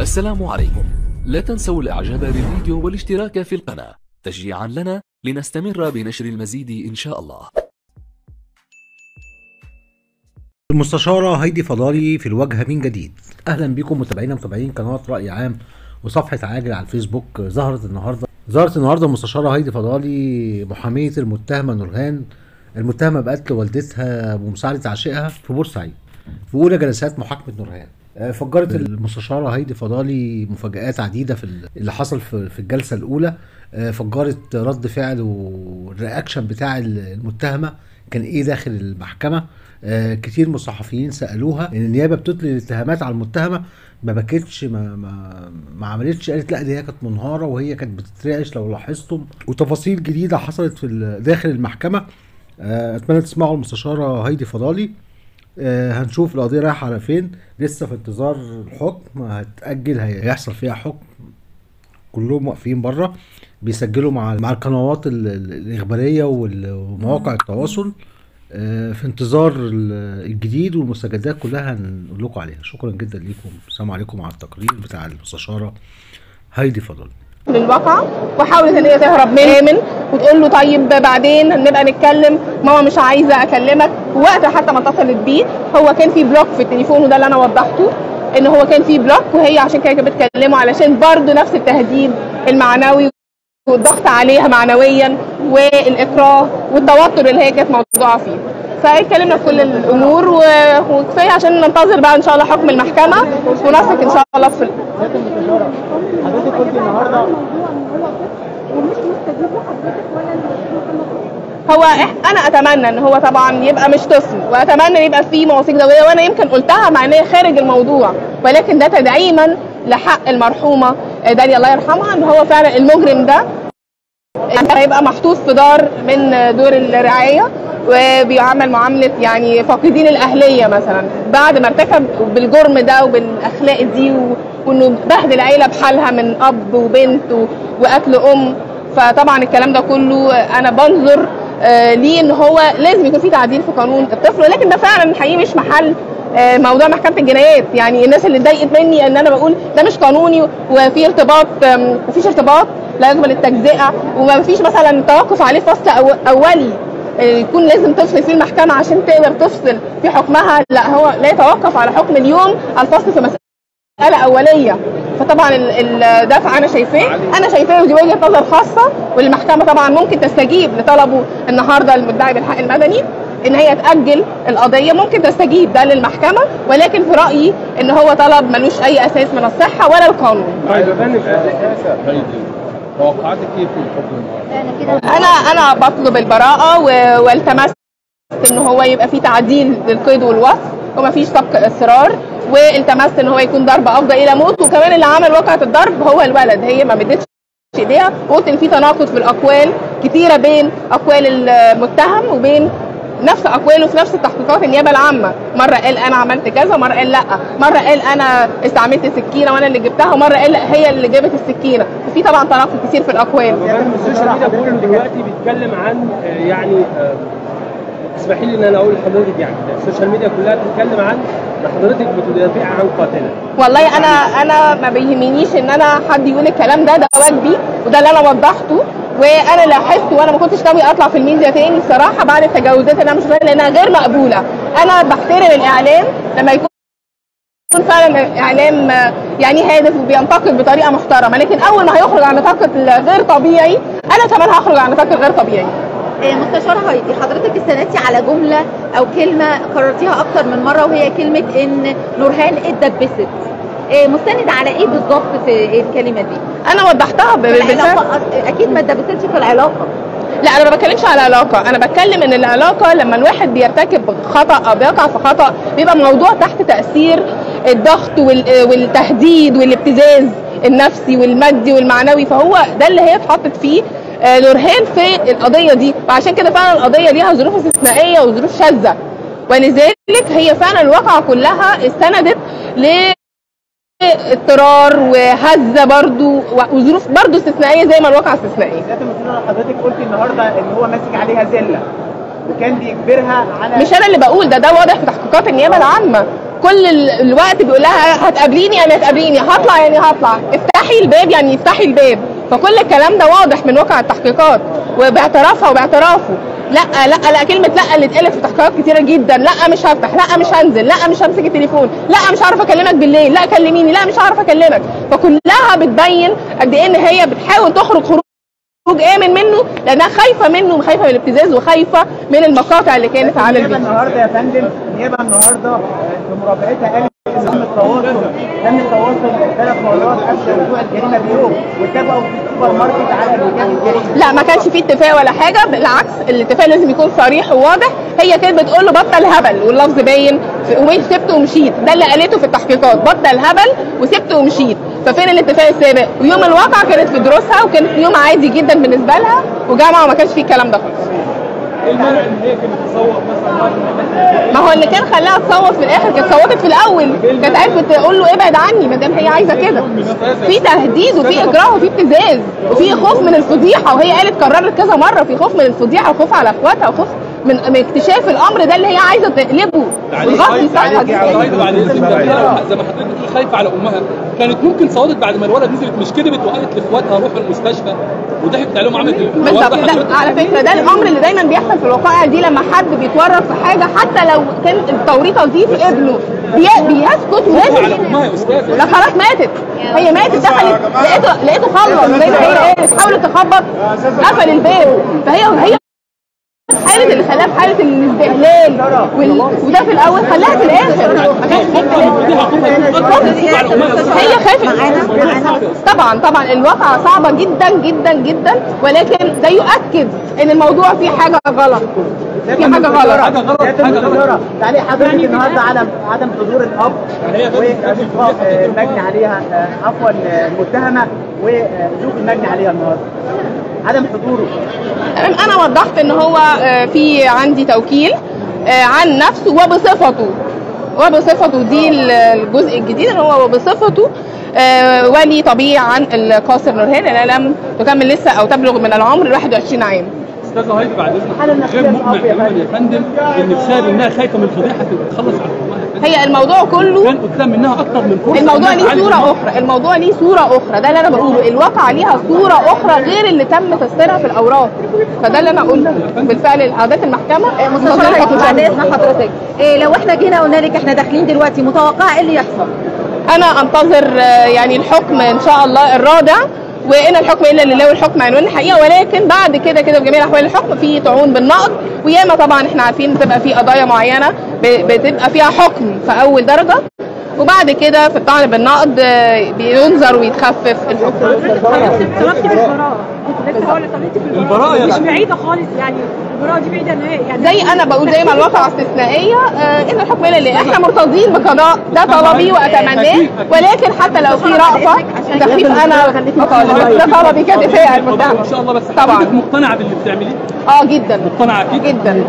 السلام عليكم. لا تنسوا الاعجاب بالفيديو والاشتراك في القناة تشجيعا لنا لنستمر بنشر المزيد ان شاء الله. المستشارة هايدي فضالي في الواجهة من جديد. اهلا بكم متابعين قناة رأي عام وصفحة عاجل على الفيسبوك. ظهرت النهارده المستشارة هايدي فضالي محامية المتهمة نورهان، المتهمة بقتل والدتها ومساعدة عشيقها في بورسعيد في اولى جلسات محاكمة نورهان. فجرت المستشارة هايدي فضالي مفاجآت عديدة في اللي حصل في الجلسة الأولى. فجرت رد فعل والرياكشن بتاع المتهمة كان إيه داخل المحكمة. كتير من الصحفيين سألوها إن النيابة بتطلق الاتهامات على المتهمة، ما بكتش ما عملتش، قالت لا دي هي كانت منهارة وهي كانت بتترعش لو لاحظتم، وتفاصيل جديدة حصلت في داخل المحكمة. أتمنى تسمعوا المستشارة هايدي فضالي. هنشوف القضية رايحة على فين. لسه في انتظار الحكم، هتأجل، هيحصل فيها حكم. كلهم واقفين بره بيسجلوا مع القنوات الإخبارية ومواقع التواصل في انتظار الجديد، والمستجدات كلها هنقول لكم عليها. شكرا جدا ليكم. السلام عليكم على التقرير بتاع المستشارة هايدي فضالي. للواقعة وحاولت ان هي تهرب من وتقول له طيب بعدين نبقى نتكلم، ماما مش عايزه اكلمك. ووقت حتى ما اتصلت بيه هو كان في بلوك في التليفون، وده اللي انا وضحته ان هو كان في بلوك، وهي عشان كده كانت بتكلمه علشان برضه نفس التهديد المعنوي والضغط عليها معنويا والاكراه والتوتر اللي هي كانت موضوعه فيه. فاتكلمنا في كل الامور وكفايه عشان ننتظر بقى ان شاء الله حكم المحكمه ونثق ان شاء الله في حضرتك قلت النهارده ومش مستجيب لحضرتك ولا هو انا اتمنى ان هو طبعا يبقى مش طفل، واتمنى ان يبقى فيه مواثيق دوليه، وانا يمكن قلتها مع ان هي خارج الموضوع، ولكن ده تدعيما لحق المرحومه داليا الله يرحمها، ان هو فعلا المجرم ده هيبقى محطوط في دار من دور الرعايه وبيعمل معامله يعني فاقدين الاهليه مثلا بعد ما ارتكب بالجرم ده وبالاخلاق دي وانه بهدل عيله بحالها من اب وبنت وقتل ام. فطبعا الكلام ده كله انا بنظر ليه ان هو لازم يكون في تعديل في قانون الطفل، ولكن ده فعلا الحقيقي مش محل موضوع محكمه الجنايات. يعني الناس اللي اتضايقت مني ان انا بقول ده مش قانوني وفي ارتباط، مفيش ارتباط لا يقبل التجزئه، وما فيش مثلا توقف عليه فصل اولي يكون لازم طفل في المحكمه عشان تقدر تفصل في حكمها. لا، هو لا يتوقف على حكم اليوم الفصل في مساله اوليه. فطبعا الدفع انا شايفاه ودي وجهه نظر خاصه، والمحكمه طبعا ممكن تستجيب لطلبه النهارده المدعي بالحق المدني ان هي تاجل القضيه، ممكن تستجيب ده للمحكمه، ولكن في رايي ان هو طلب ملوش اي اساس من الصحه ولا القانون. طيب يا فندم توقعاتك ايه في الحكم النهارده؟ انا بطلب البراءه والتمست ان هو يبقى في تعديل للقيد والوصف ومفيش سبق اصرار، والتمست ان هو يكون ضرب افضى الى موت، وكمان اللي عمل واقعه الضرب هو الولد، هي ما مدتش ايديها. وقلت ان في تناقض في الاقوال كتيره بين اقوال المتهم وبين نفس اقواله في نفس التحقيقات النيابه العامه. مره قال انا عملت كذا، ومره قال لا، مره قال انا استعملت سكينه وانا اللي جبتها، ومره قال لا هي اللي جابت السكينه. وفي طبعا تناقض كتير في الاقوال. السوشيال ميديا كله دلوقتي بيتكلم عن يعني اسمحي لي ان انا اقول لحضرتك، يعني السوشيال ميديا كلها بتتكلم عن ان حضرتك بتدافعي عن قاتله. والله انا ما بيهمنيش ان انا حد يقول الكلام ده واجبي، وده اللي انا وضحته، وانا لاحظت وانا ما كنتش ناوي اطلع في الميديا تاني صراحه بعد التجاوزات اللي انا مش فاهمه لانها غير مقبوله. انا بحترم الاعلام لما يكون فعلا اعلام يعني هادف وبينتقد بطريقه محترمه، لكن اول ما هيخرج عن نطاق الغير طبيعي انا كمان هخرج عن نطاق الغير طبيعي. مستشارة هايدي، حضرتك استندتي على جمله او كلمه كررتيها اكتر من مره، وهي كلمه ان نورهان اتدبست. مستند على ايه بالظبط في الكلمه دي؟ انا وضحتها اكيد ما اتدبستش في العلاقه. لا، انا ما بتكلمش على علاقه، انا بتكلم ان العلاقه لما الواحد بيرتكب خطا او بيقع في خطا بيبقى موضوع تحت تاثير الضغط والتهديد والابتزاز النفسي والمادي والمعنوي، فهو ده اللي هي اتحطت فيه نورهان في القضيه دي. وعشان كده فعلا القضيه ليها ظروف استثنائيه وظروف شاذه، ولذلك هي فعلا الواقعه كلها استندت لاضطرار وهزه برضو وظروف برضو استثنائيه زي ما الواقعه استثنائيه. سياده المسؤول حضرتك قلتي النهارده ان هو ماسك عليها زله وكان بيجبرها على، مش انا اللي بقول ده واضح في تحقيقات النيابه العامه، كل الوقت بيقول لها هتقابليني يعني هتقابليني، هطلع يعني هطلع، افتحي الباب يعني افتحي الباب. فكل الكلام ده واضح من واقع التحقيقات وباعترافها وباعترافه. لا كلمه لا اللي اتقالت في تحقيقات كتيره جدا، لا مش هفتح، لا مش هنزل، لا مش همسك التليفون، لا مش هعرف اكلمك بالليل، لا كلميني، لا مش هعرف اكلمك. فكلها بتبين قد ايه ان هي بتحاول تخرج خروج امن منه لانها خايفه منه، خايفه من الابتزاز وخايفه من المقاطع اللي كانت على الفيديو. النهارده يا فندم النيابه النهارده في مرافعتها قالت تم التواصل 3 مرات قبل وقوع الجريمه بيوم واتفقوا في السوبر ماركت على الوجهات الجريمه. لا ما كانش فيه اتفاق ولا حاجه، بالعكس الاتفاق لازم يكون صريح وواضح. هي كانت بتقول له بطل هبل واللفظ باين وسبت ومشيت، ده اللي قالته في التحقيقات، بطل هبل وسبت ومشيت. ففين الاتفاق السابق؟ ويوم الواقع كانت في دروسها وكانت يوم عادي جدا بالنسبه لها وجامعه وما كانش فيه الكلام ده خالص. ايه المانع ان هي كانت تصوت مثلا؟ ما هو اللي كان خلاها تصوت في الاخر كانت صوتت في الاول، كانت عرفت تقول له ابعد عني ما دام هي عايزه كده. في تهديد وفي اكراه وفي ابتزاز وفي خوف من الفضيحه، وهي قالت كررت كذا مره في خوف من الفضيحه وخوف على اخواتها وخوف من اكتشاف الامر ده اللي هي عايزه تقلبه وتغطي صحتها. بعد زي ما حضرتك بتقول خايفه على امها، كانت ممكن صوتت بعد ما الولد نزلت، مش كدبت وقالت لاخواتها روحوا المستشفى وضحكت عليهم وعملت بالظبط. على فكره ده الامر اللي دايما بيحصل في الوقائع دي، لما حد بيتورط في حاجه حتى لو كان التوريطه دي في ابنه بيسكت ويسكت. لا خلاص ماتت، هي ماتت، دخلت لقيته خلص زي ما هي قالت، حاولت تخبط قفل الباب. فهي حالة اللي خلاها في حالة الاستهلال وده في الأول خلاها في الآخر ما كانش هي خافت. طبعا الواقعة صعبة جدا جدا جدا، ولكن ده يؤكد إن الموضوع فيه حاجة غلط. في حاجة غلط. تعليق حضرتك النهارده على عدم حضور الأب وإشراف المجني عليها، عفوا المتهمة وزوج المجني عليها النهارده. عدم حضوره. انا وضحت ان هو في عندي توكيل عن نفسه وبصفته دي الجزء الجديد ان هو وبصفته ولي طبيعي عن القاصر نورهان اللي لم تكمل لسه او تبلغ من العمر 21 عام. استاذه هايدي بعد اذنك غير مقنع يا فندم ان بسبب انها خايفه من الفضيحه تتخلص عن امها. هي الموضوع كله كان قدام منها اكتر من فرصه. الموضوع ليه صوره اخرى، ده اللي انا بقوله. الواقعه ليها صوره اخرى غير اللي تم تسطيرها في الاوراق، فده اللي انا قلته. بالفعل قضيه المحكمه بعد اذن حضرتك لو احنا جينا قلنا لك احنا داخلين دلوقتي متوقع ايه اللي يحصل؟ انا انتظر يعني الحكم ان شاء الله الرادع، وان الحكم الا لله والحكم عنوان الحقيقه. ولكن بعد كده بجميع الاحوال الحكم فيه طعون بالنقض، وياما طبعا احنا عارفين بتبقى في قضايا معينه بتبقى فيها حكم في اول درجه، وبعد كده في الطعن بالنقض بينظر ويتخفف الحكم. طلبتي بالبراءه، كنت لسه هقول لك طلبتي بالبراءه، مش بعيده خالص يعني، البراءه دي بعيده نهائي يعني. زي انا بقول زي ما الواقعه استثنائيه ان الحكم الا لله. احنا مرتضين بقضاء، ده طلبي واتمناه، ولكن حتى لو في رأفه تخفيف انا بطالب، ده طلبي كدفاع المتهم ان شاء الله. بس طبعا حضرتك مقتنعه باللي بتعمليه؟ جدا مقتنعه اكيد جدا.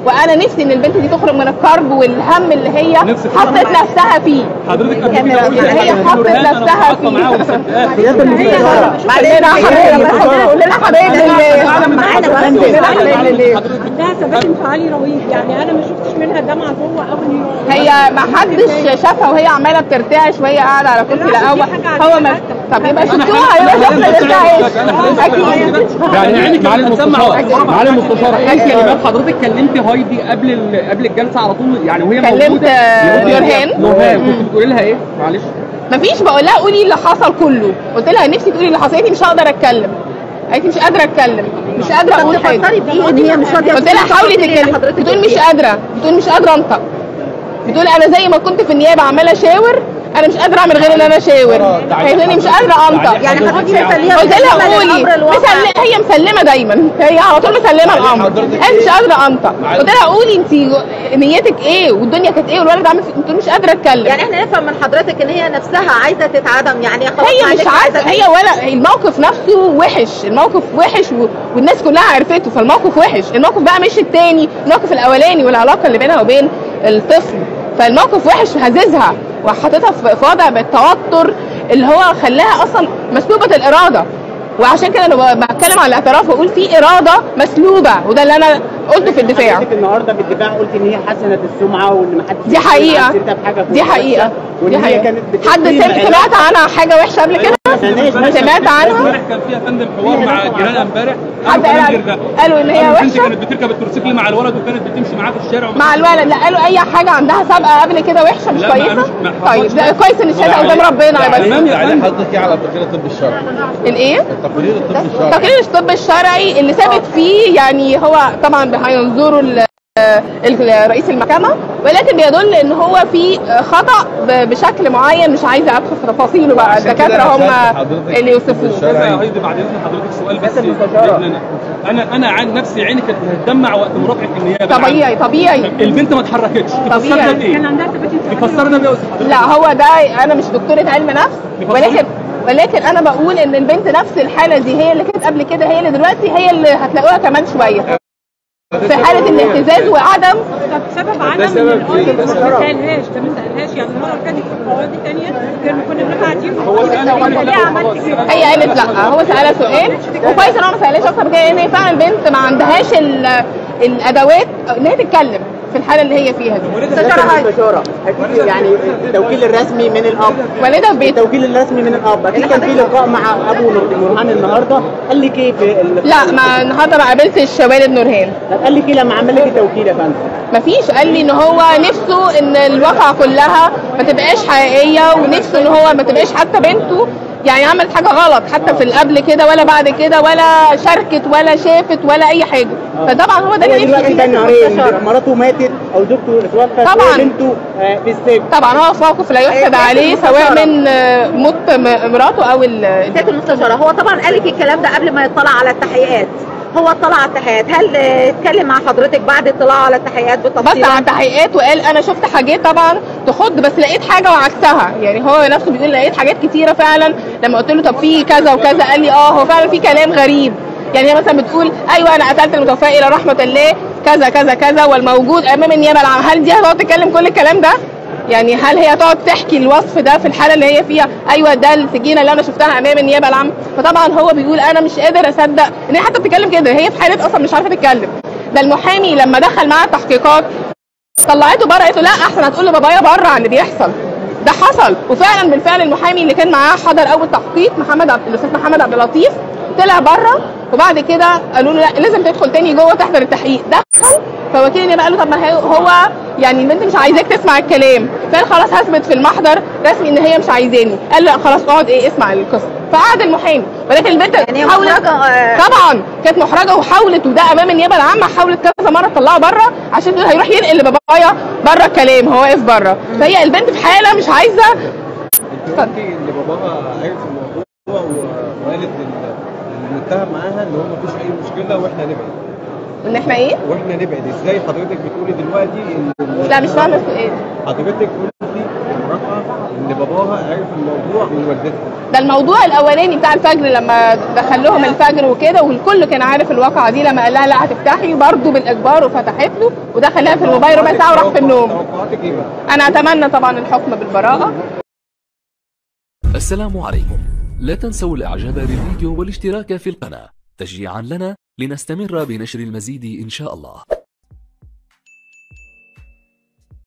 وانا نفسي ان البنت دي تخرج من الكرب والهم اللي هي حطت نفسها فيه. حضرتك هي حطت نفسها فيه. معلش قول لنا حبايبي عندها ثبات انفعالي رهيب يعني، انا ما شفتش منها دمعه جوه او هي ما حدش شافها وهي عماله بترتعش وهي قاعده على كرسي. لا هو ما طب يبقى شفتوها يبقى شفنا الارتعاش اكيد. يعني معالي المستشاره ايه كلمات حضرتك كلمتي هايدي قبل الجلسه على طول يعني وهي موجوده؟ كلمت نورهان كنت بتقولي لها ايه؟ معلش مفيش، بقول لها قولي اللي حصل كله. قلت لها نفسي تقولي اللي حصل، قالت لي مش هقدر اتكلم، قالت لي مش قادره اتكلم، مش قادره اقول حاجه. ان هي مش راضيه. قلت لها حاولي تتكلم، بتقول مش قادره، بتقول مش قادره انطق، بتقول انا زي ما كنت في النيابه عماله اشاور انا مش قادره اعمل غير ان انا اشاور، فاهماني؟ مش قادره انطق. يعني حضرتك شايفه ليها قلت لها مسلمة قولي للأمر الواقع؟ هي مسلمه دايما، هي على طول مسلمه الامر، انا مش قادره انطق. قلت لها قولي انت نيتك ايه والدنيا كانت ايه والولد عامل قلت مش قادره اتكلم. يعني احنا نفهم من حضرتك ان هي نفسها عايزه تتعدم، يعني خلاص هي مش عارفه، هي ولا الموقف نفسه وحش، الموقف وحش والناس كلها عرفته، فالموقف وحش. الموقف بقى مش التاني، الموقف الاولاني والعلاقه اللي بينها وبين الطفل، فالموقف وحش هززها وحطيتها في وضع بالتوتر اللي هو خلاها اصلا مسلوبه الاراده. وعشان كده انا بتكلم على الاعتراف واقول في اراده مسلوبه، وده اللي انا قلته في الدفاع. حضرتك النهارده في الدفاع قلت ان هي حسنت السمعه وان ما حدش دي حقيقه، دي حقيقه، دي حقيقه. حد سمعت عنها حاجه وحشه قبل كده؟ سمعت عنها؟ امبارح كان فيها فندم حوار مع جيران امبارح، حد قالوا ان هي وحشه؟ كانت بتركب التروسيكل مع الولد وكانت بتمشي معاه في الشارع مع الولد. لا قالوا اي حاجه عندها سابقه قبل كده وحشه مش كويسه. طيب ده كويس ان الشهاده قدام ربنا. تمام يا فندم. حضرتك ايه على تقرير الطب الشرعي؟ الايه؟ التقرير الطبي الشرعي. تقرير الطب الشرعي اللي ثابت فيه، يعني هو طبعا هينظروا رئيس المحكمه، ولكن بيدل ان هو في خطا بشكل معين، مش عايزه ادخل في تفاصيله بقى، الدكاتره هم اللي يوصفوه. هيدي بعد اذن حضرتك سؤال بس. انا عن نفسي عيني كانت بتدمع وقت مراجعه النيابه. طبيعي البنت ما اتحركتش. طبيعي. كان عندها ثبات. تفسرنا بيه يا استاذ حضرتك. لا هو ده، انا مش دكتوره علم نفس، ولكن انا بقول ان البنت نفس الحاله دي هي اللي كانت قبل كده، هي اللي دلوقتي هي اللي هتلاقوها كمان شويه في حاله الاهتزاز وعدم. طب سبب عدم ان القاضي ما سالهاش، ده ما سالهاش، يعني المره اللي فاتت في قواضي ثانيه كنا بنروح قاعدين هي قالت لا، هو سالها سؤال وكويس ان هو ما سالهاش اكتر من كده، لان هي فعلا البنت ما عندهاش الادوات ان هي تتكلم في الحاله اللي هي فيها دي. استشاره يعني التوكيل الرسمي من الاب، والدها في بيت التوكيل الرسمي من الاب. اكيد كان في لقاء مع ابو نورهان النهارده، قال لك ايه في لا ما النهارده ما قابلتش والد نورهان. طب قال لك ايه لما عمل لك التوكيل يا فندم؟ مفيش، قال لي ان هو نفسه ان الواقعه كلها ما تبقاش حقيقيه، ونفسه ان هو ما تبقاش حتى بنته يعني عملت حاجه غلط حتى في القبل كده ولا بعد كده، ولا شاركت ولا شافت ولا اي حاجه. فطبعا هو ده اللي نفسي فيه. مراته ماتت او زوجته اتوفت طبعا، بنته في السجن. طبعا هو في موقف لا يحسد عليه، سواء من موت مراته او سياده المستشاره. هو طبعا قال لك الكلام ده قبل ما يطلع على التحقيقات، هو اطلع على التحقيقات، هل اتكلم مع حضرتك بعد اطلاعه على التحقيقات بالتفصيل؟ بس على التحقيقات وقال انا شفت حاجات طبعا تخض، بس لقيت حاجه وعكسها، يعني هو نفسه بيقول لقيت حاجات كتيره فعلا. لما قلت له طب في كذا وكذا قال لي هو فعلا في كلام غريب، يعني هي مثلا بتقول ايوه انا قتلت المتوفاه الى رحمه الله كذا كذا كذا والموجود امام النيابه العامه. هل دي هتقعد تتكلم كل الكلام ده؟ يعني هل هي تقعد تحكي الوصف ده في الحاله اللي هي فيها؟ ايوه ده السجينه اللي انا شفتها امام النيابه العامه. فطبعا هو بيقول انا مش قادر اصدق ان هي حتى بتتكلم كده، هي في حاله اصلا مش عارفه تتكلم. ده المحامي لما دخل معاها التحقيقات طلعته بره، قالت له لا احسن هتقول لبابايا بره على اللي بيحصل. ده حصل وفعلا بالفعل المحامي اللي كان معاه حضر اول تحقيق الاستاذ محمد عبد اللطيف طلع بره، وبعد كده قالوا له لا لازم تدخل تاني جوه تحضر التحقيق. دخل فوكيل النيابه قال له طب ما هو يعني البنت مش عايزاك تسمع الكلام، فقال خلاص هثبت في المحضر رسمي ان هي مش عايزاني. قال له لا خلاص اقعد اسمع القصه. فقعد المحامي، ولكن البنت يعني حاولت طبعا كانت محرجه وحاولت، وده امام النيابه العامه، حاولت كذا مره تطلعه بره عشان تقول هيروح ينقل لبابايا بره الكلام، هو واقف بره. فهي البنت في حاله مش عايزه. انت اللي باباها عارف الموضوع وقالت المتهم معاها ان هو مفيش اي مشكله واحنا نبعد. ان احنا ايه؟ واحنا نبعد. ازاي حضرتك بتقولي دلوقتي ان لا مش فاهمه السؤال. حضرتك قلتي امرأة ان باباها عارف الموضوع من والدتها. ده الموضوع الاولاني بتاع الفجر لما دخل لهم الفجر وكده، والكل كان عارف الواقعه دي. لما قال لها لا هتفتحي برضه بالاجبار وفتحت له ودخلها في الموبايل ربع ساعه وراح في النوم. توقعاتك ايه بقى؟ انا اتمنى طبعا الحكم بالبراءه. السلام عليكم، لا تنسوا الاعجاب بالفيديو والاشتراك في القناة تشجيعا لنا لنستمر بنشر المزيد إن شاء الله.